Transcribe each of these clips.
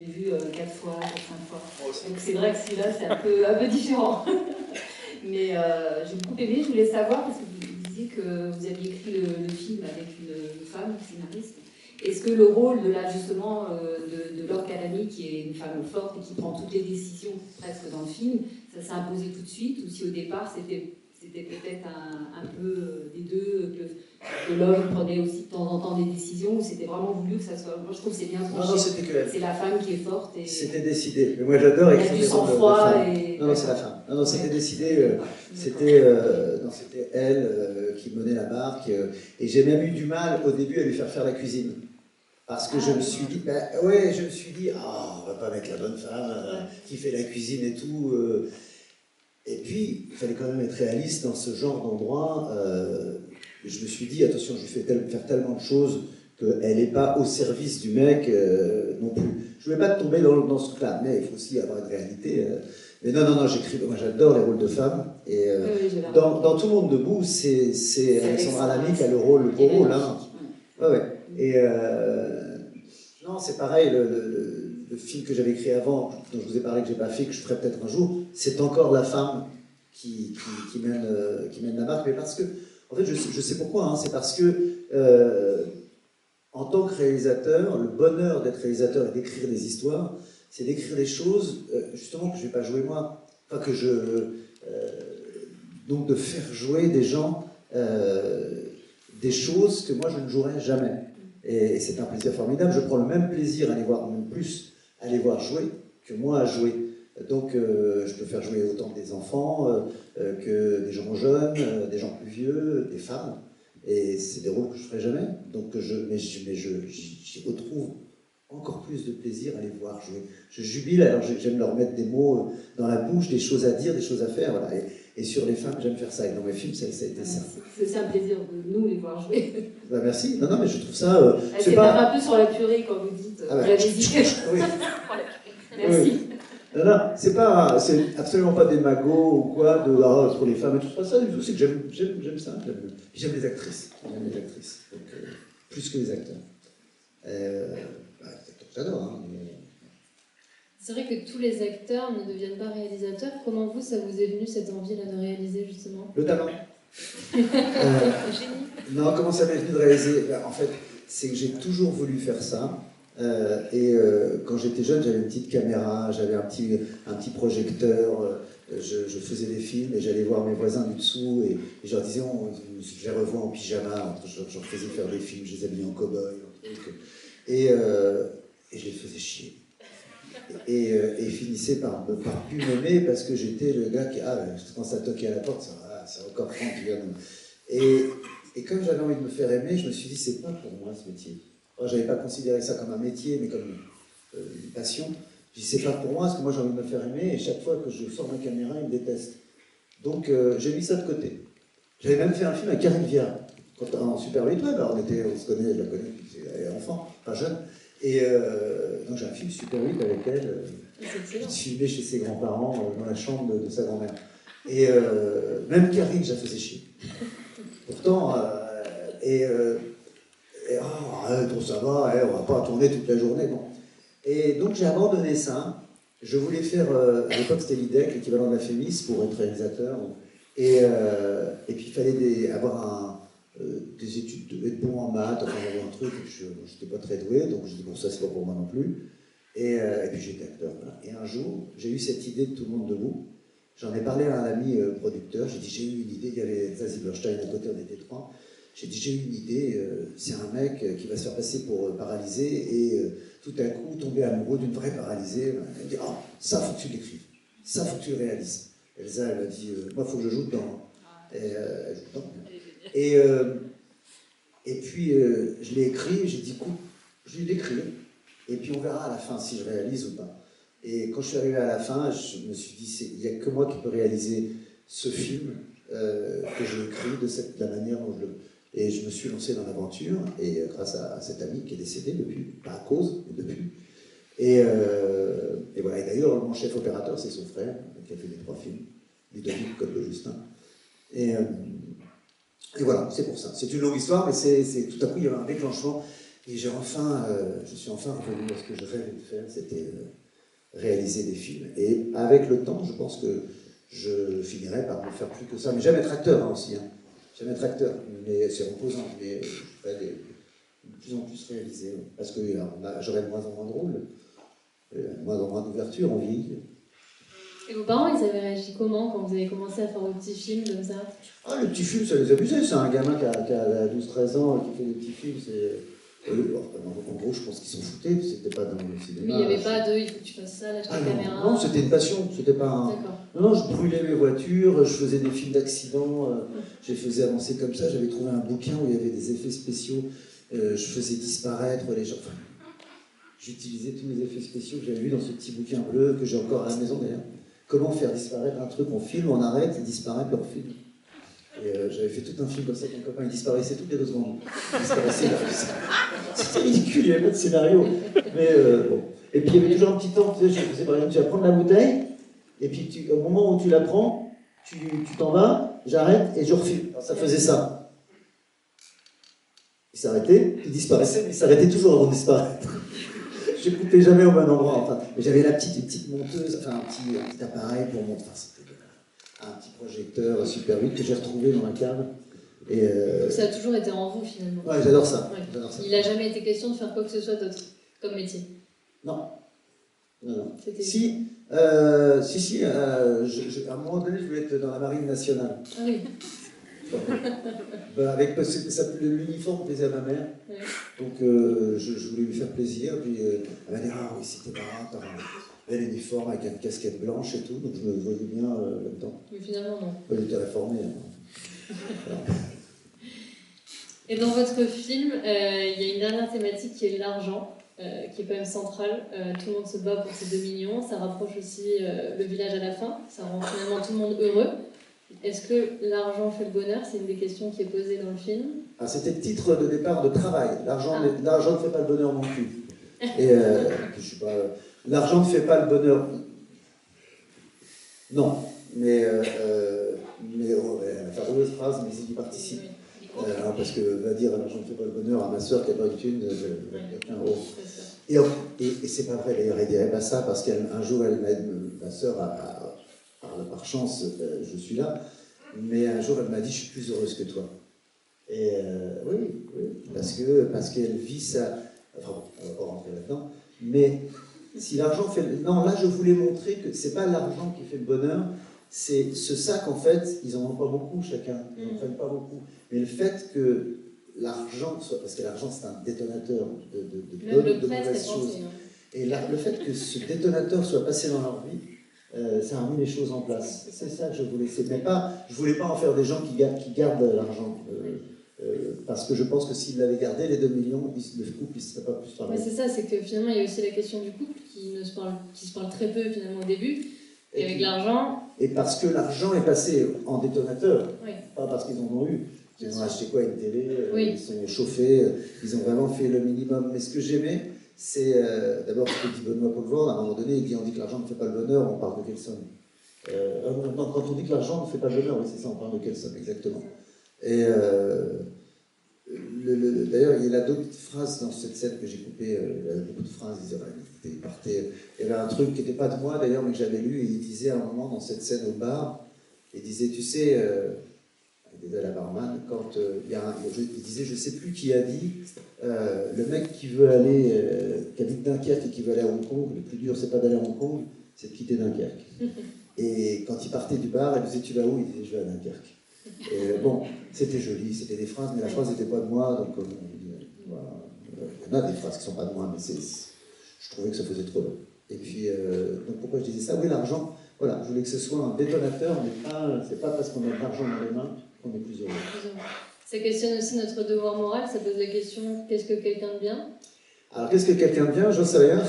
l'ai vu 4 fois, 4-5 fois. Donc c'est vrai que celui-là, c'est un peu différent. Mais j'ai beaucoup aimé, je voulais savoir, parce que vous disiez que vous aviez écrit le film avec une femme scénariste. Est-ce que le rôle de là justement de Laure Calamy, qui est une femme forte et qui prend toutes les décisions presque dans le film, ça s'est imposé tout de suite, ou si au départ c'était peut-être un peu des deux, que l'homme prenait aussi de temps en temps des décisions, ou c'était vraiment voulu que ça soit... Moi je trouve que c'est bien tranché. Non, c'était que elle. C'est la femme qui est forte. C'était décidé. Mais moi j'adore écrire du des rôles de femme. Non, c'est la femme. Non, c'était décidé. C'était elle qui menait la barque. Et j'ai même eu du mal au début à lui faire la cuisine. Parce que je me suis dit, on va pas mettre la bonne femme qui fait la cuisine et tout. Et puis, il fallait quand même être réaliste dans ce genre d'endroit. Je me suis dit, attention, je lui fais faire tellement de choses qu'elle n'est pas au service du mec non plus. Je ne voulais pas tomber dans ce truc-là, mais il faut aussi avoir une réalité. Mais non, j'écris, moi j'adore les rôles de femmes. Et dans Tout le monde debout, c'est Alexandra Lamy qui a le gros rôle. Hein. Ouais. Et non, c'est pareil, le film que j'avais écrit avant, dont je vous ai parlé que je n'ai pas fait, que je ferai peut-être un jour, c'est encore la femme qui mène la marque. Mais parce que, en fait, je sais pourquoi, hein, c'est parce que en tant que réalisateur, le bonheur d'être réalisateur et d'écrire des histoires, c'est d'écrire des choses, justement, que je ne vais pas jouer moi, enfin donc de faire jouer des gens des choses que moi je ne jouerai jamais. Et c'est un plaisir formidable. Je prends le même plaisir à les voir, même plus à les voir jouer que moi à jouer. Donc je peux faire jouer autant des enfants que des gens jeunes, des gens plus vieux, des femmes. Et c'est des rôles que je ne ferai jamais. Donc j'y retrouve encore plus de plaisir à les voir jouer. Je jubile, alors j'aime leur mettre des mots dans la bouche, des choses à dire, des choses à faire. Voilà. Et sur les femmes, j'aime faire ça. Et dans mes films, ça a été ça. C'est aussi un plaisir de nous les voir jouer. Bah merci. Non, mais je trouve ça... c'est pas un peu sur la purée quand vous dites la musique. Oui. Merci. Oui. Non, c'est absolument pas des magots ou quoi, pour les femmes et tout ça. Du tout, c'est que j'aime ça. J'aime les actrices. J'aime les actrices. Donc, plus que les acteurs. J'adore. Hein, C'est vrai que tous les acteurs ne deviennent pas réalisateurs. Comment ça vous est venu cette envie-là de réaliser justement? Le talent. Non, comment ça m'est venu de réaliser? En fait, c'est que j'ai toujours voulu faire ça. Quand j'étais jeune, j'avais une petite caméra, j'avais un petit projecteur, je faisais des films et j'allais voir mes voisins du dessous et je leur disais, je les revois en pyjama, je leur faisais faire des films, je les habillais en cow-boy, et je les faisais chier. Et ils finissaient par plus m'aimer parce que j'étais le gars qui, quand ça toquait à la porte, c'est encore Franck qui vient de... Et comme j'avais envie de me faire aimer, je me suis dit, c'est pas pour moi ce métier. Je n'avais pas considéré ça comme un métier, mais comme une passion. Je dis, c'est pas pour moi, parce que moi j'ai envie de me faire aimer, et chaque fois que je sors ma caméra, ils me détestent. Donc j'ai mis ça de côté. J'avais même fait un film avec Karine Viard, en Super 8 Web, alors on se connaît, je la connais, elle est enfant, pas jeune. Et donc j'ai un film Super 8 avec elle, je suis filmé chez ses grands-parents, dans la chambre de sa grand-mère. Et même Karine, je la faisais chier. Pourtant, ça va, on va pas tourner toute la journée. Bon. Et donc j'ai abandonné ça. Je voulais faire, à l'époque c'était l'IDEC, l'équivalent de la FEMIS, pour être réalisateur. Et puis il fallait avoir des études, être bon en maths, enfin un truc, je n'étais pas très doué, donc j'ai dit bon ça c'est pas pour moi non plus. Et puis j'étais acteur. Voilà. Et un jour, j'ai eu cette idée de Tout le monde debout. J'en ai parlé à un ami producteur, j'ai dit j'ai eu une idée, il y avait Zazie Burstein à côté, on était trois. J'ai dit j'ai eu une idée, c'est un mec qui va se faire passer pour paralysé et tout à coup tomber amoureux d'une vraie paralysée. Elle me dit ça faut que tu l'écrives, ça faut que tu le réalises. Elsa elle m'a dit moi il faut que je joue dedans. Et elle joue dedans. Et puis je l'ai écrit, j'ai dit écoute, je vais l'écrire et puis on verra à la fin si je réalise ou pas. Et quand je suis arrivé à la fin, je me suis dit il n'y a que moi qui peux réaliser ce film que j'ai écrit de la manière dont je le... Et je me suis lancé dans l'aventure, et grâce à cet ami qui est décédé depuis, pas à cause, mais depuis. Et voilà, et d'ailleurs, mon chef opérateur, c'est son frère, qui a fait les 3 films, Ludovic, Code de Justin. Et voilà, c'est pour ça. C'est une longue histoire, mais c'est tout à coup, il y a un déclenchement. Et je suis enfin revenu à ce que je rêvais de faire, c'était réaliser des films. Et avec le temps, je pense que je finirai par ne faire plus que ça. Mais jamais être acteur hein, aussi. Hein. Jamais être acteur, mais c'est reposant. Mais je ferai de plus en plus réaliser. Parce que j'aurai de moins en moins de rôles, de moins en moins d'ouverture, on vieillit. Et vos parents, ils avaient réagi comment quand vous avez commencé à faire vos petits films comme ça? Ah, les petits films, ça les amusait. C'est un gamin qui a 12-13 ans qui fait des petits films. En gros, je pense qu'ils s'en foutaient. C'était pas dans le cinéma. Mais il n'y avait pas de il faut que tu fasses ça, lâche la caméra. Non, c'était une passion. C'était pas un... Non, je brûlais mes voitures, je faisais des films d'accidents, je les faisais avancer comme ça. J'avais trouvé un bouquin où il y avait des effets spéciaux. Je faisais disparaître les gens. Enfin, j'utilisais tous les effets spéciaux que j'avais vus dans ce petit bouquin bleu que j'ai encore à la maison d'ailleurs. Comment faire disparaître un truc, on filme, on arrête, et disparaître leur film. Et j'avais fait tout un film comme ça, mon copain il disparaissait toutes les 2 secondes. C'était ridicule, il n'y avait pas de scénario. Mais bon. Et puis il y avait toujours un petit temps, tu sais, je faisais par exemple, tu vas prendre la bouteille, et puis au moment où tu la prends, tu t'en vas, j'arrête et je refile. Alors ça faisait ça. Il s'arrêtait, il disparaissait, mais il s'arrêtait toujours avant de disparaître. Je coupais jamais au bon endroit. Enfin, mais j'avais une petite monteuse, enfin un petit appareil pour monter. Enfin, c'était un petit projecteur super vite que j'ai retrouvé dans la cave. Et ça a toujours été en vous finalement. Ouais, j'adore ça. Ouais. J'adore ça. Il n'a jamais été question de faire quoi que ce soit d'autre comme métier. Non. Non. Si, à un moment donné, je voulais être dans la marine nationale. Ah oui. Avec l'uniforme plaisait à ma mère, ouais. Donc je voulais lui faire plaisir, puis elle m'a dit ah oui c'était marrant, t'as un bel uniforme avec une casquette blanche et tout, donc je me voyais bien là-dedans. Mais finalement non. Elle était réformée. Voilà. Et dans votre film, il y a une dernière thématique qui est l'argent, qui est quand même centrale. Tout le monde se bat pour ces 2 millions, ça rapproche aussi le village à la fin, ça rend finalement tout le monde heureux. Est-ce que l'argent fait le bonheur? C'est une des questions qui est posée dans le film. Ah, c'était le titre de départ de travail. L'argent ne fait pas le bonheur non plus. Et je suis pas. L'argent ne fait pas le bonheur. Non, mais la fabuleuse phrase, mais il y participe. Parce que va dire l'argent ne fait pas le bonheur à ma soeur qui n'a pas eu de thune, et c'est pas vrai d'ailleurs, elle dirait pas ça parce qu'un jour elle ma soeur par chance, je suis là, mais un jour elle m'a dit je suis plus heureuse que toi. Et oui, parce qu'elle vit ça. Enfin, on va pas rentrer là-dedans, mais si l'argent fait. Non, là je voulais montrer que c'est pas l'argent qui fait le bonheur, c'est ce sac en fait, ils en ont pas beaucoup chacun, ils n'en prennent pas beaucoup. Mais le fait que l'argent soit. Parce que l'argent c'est un détonateur de mauvaises choses. Et le fait que ce détonateur soit passé dans leur vie, ça a mis les choses en place. C'est ça que je voulais. Je ne voulais pas en faire des gens qui gardent l'argent. Parce que je pense que s'ils l'avaient gardé, les 2 millions, le couple ne serait pas plus parlé. C'est ça, c'est que finalement, il y a aussi la question du couple qui se parle très peu finalement au début. Et avec l'argent. Et parce que l'argent est passé en détonateur, oui. Pas parce qu'ils en ont eu. Ils ont acheté quoi, une télé, oui. Ils sont chauffés, ils ont vraiment fait le minimum. Mais ce que j'aimais, c'est d'abord ce que dit Benoît Poelvoorde, à un moment donné, on dit que l'argent ne fait pas le bonheur, on parle de quelle somme non, quand on dit que l'argent ne fait pas le bonheur, oui, c'est ça, on parle de quelle somme exactement. Et d'ailleurs, il y a d'autres phrases dans cette scène que j'ai coupées, il y a beaucoup de phrases, il y avait un truc qui n'était pas de moi d'ailleurs, mais que j'avais lu, et il disait à un moment dans cette scène au bar, il disait, tu sais, il disait à la barman, quand il disait, je ne sais plus qui a dit, le mec qui veut aller, qui habite Dunkerque et qui veut aller à Hong Kong, le plus dur c'est pas d'aller à Hong Kong, c'est de quitter Dunkerque. Et quand il partait du bar, il disait, tu vas où? Il disait, je vais à Dunkerque. Et bon, c'était joli, c'était des phrases, mais la phrase n'était pas de moi, donc voilà. Il y en a des phrases qui ne sont pas de moi, mais je trouvais que ça faisait trop long. Et puis, donc pourquoi je disais ça? Oui, l'argent, voilà, je voulais que ce soit un détonateur, mais c'est pas parce qu'on a de l'argent dans les mains qu'on est plus heureux. Ça questionne aussi notre devoir moral, ça pose la question, qu'est-ce que quelqu'un de bien? Alors, qu'est-ce que quelqu'un de bien? J'en sais rien.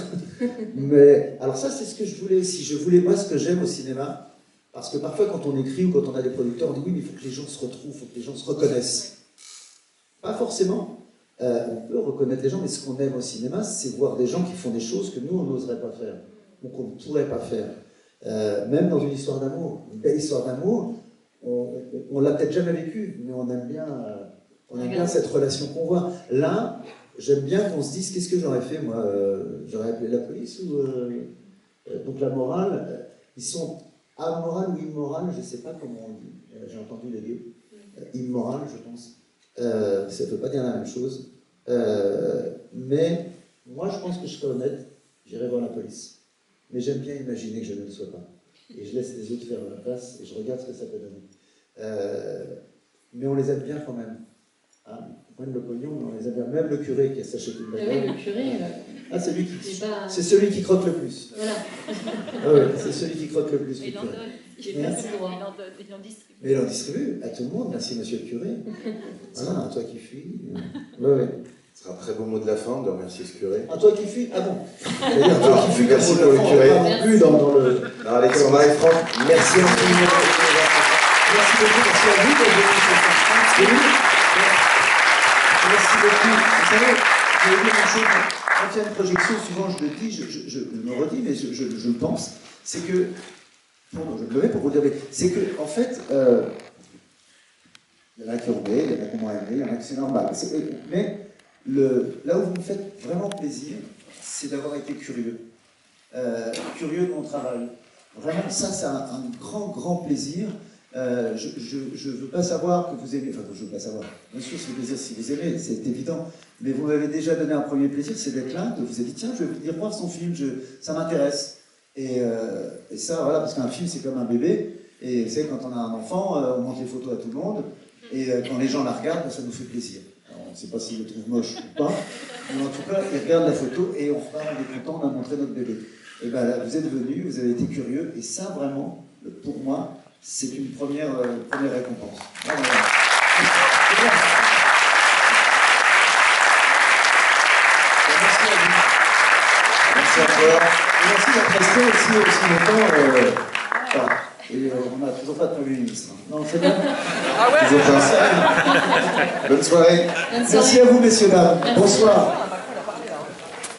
Mais, alors ça, c'est ce que je voulais aussi. Je voulais, moi, ce que j'aime au cinéma, parce que parfois, quand on écrit ou quand on a des producteurs, on dit oui, mais il faut que les gens se retrouvent, il faut que les gens se reconnaissent. Pas forcément. On peut reconnaître les gens, mais ce qu'on aime au cinéma, c'est voir des gens qui font des choses que nous, on n'oserait pas faire, ou qu'on ne pourrait pas faire. Même dans une histoire d'amour, une belle histoire d'amour, on l'a peut-être jamais vécue, mais on aime bien cette relation qu'on voit. Là, j'aime bien qu'on se dise qu'est-ce que j'aurais fait, moi. J'aurais appelé la police ou. Donc la morale, ils sont amoral ou immoral, je ne sais pas comment on dit. J'ai entendu les deux. Immoral, je pense. Ça ne veut pas dire la même chose. Mais moi, je pense que je serais honnête. J'irai voir la police. Mais j'aime bien imaginer que je ne le sois pas. Et je laisse les autres faire la place et je regarde ce que ça peut donner. Mais on les aime bien quand même. Hein, ils prennent le pognon, mais on les aime bien. Même le curé qui a s'acheté une bataille. Oui, le curé. Ah, c'est lui qui. C'est celui qui croque le plus. Voilà. Ah ouais, c'est celui qui croque le plus. Il en donne. Il en distribue. Mais il en distribue à tout le monde. Merci, monsieur le curé. Voilà, à toi qui fuis. Ouais, ouais. Ce sera un très beau mot de la fin de remercier ce curé. À toi qui fuis. Ah bon. C'est-à-dire, toi qui fuis, merci pour le curé. Non plus dans le. Alors, Alexandra et Franck, merci infiniment. Merci beaucoup, merci à vous d'être venus sur cette France. Merci beaucoup. Vous savez, je vais vous dire une chose. Quand il y a une projection, souvent je le dis, je me redis, mais je le pense, c'est que. Bon, je me mets pour vous le dire, c'est que, en fait, il y en a qui ont aimé, il y en a qui ont moins aimé, il y en a qui c'est normal. Mais là où vous me faites vraiment plaisir, c'est d'avoir été curieux. Curieux de mon travail. Vraiment, ça, c'est un grand, grand plaisir. Je ne veux pas savoir que vous aimez, enfin, je ne veux pas savoir. Bien sûr, c'est plaisir si vous aimez, c'est évident. Mais vous m'avez déjà donné un premier plaisir, c'est d'être là, de vous avez dit, tiens, je vais venir voir son film, ça m'intéresse. Et ça, voilà, parce qu'un film, c'est comme un bébé. Et vous savez, quand on a un enfant, on montre les photos à tout le monde. Et quand les gens la regardent, ça nous fait plaisir. Alors, on ne sait pas s'ils le trouvent moche ou pas. Mais en tout cas, ils regardent la photo et on repart, on est content, on a montré notre bébé. Et bien là, vous êtes venus, vous avez été curieux. Et ça, vraiment, pour moi, c'est une première récompense. Voilà. C'est bien. Merci à vous. Merci encore. Et merci d'être resté aussi longtemps. Voilà. Et on n'a toujours pas de Premier ministre. Non, c'est bien. Ah ouais. Bonne soirée. Merci à vous, messieurs, dames. Bonsoir.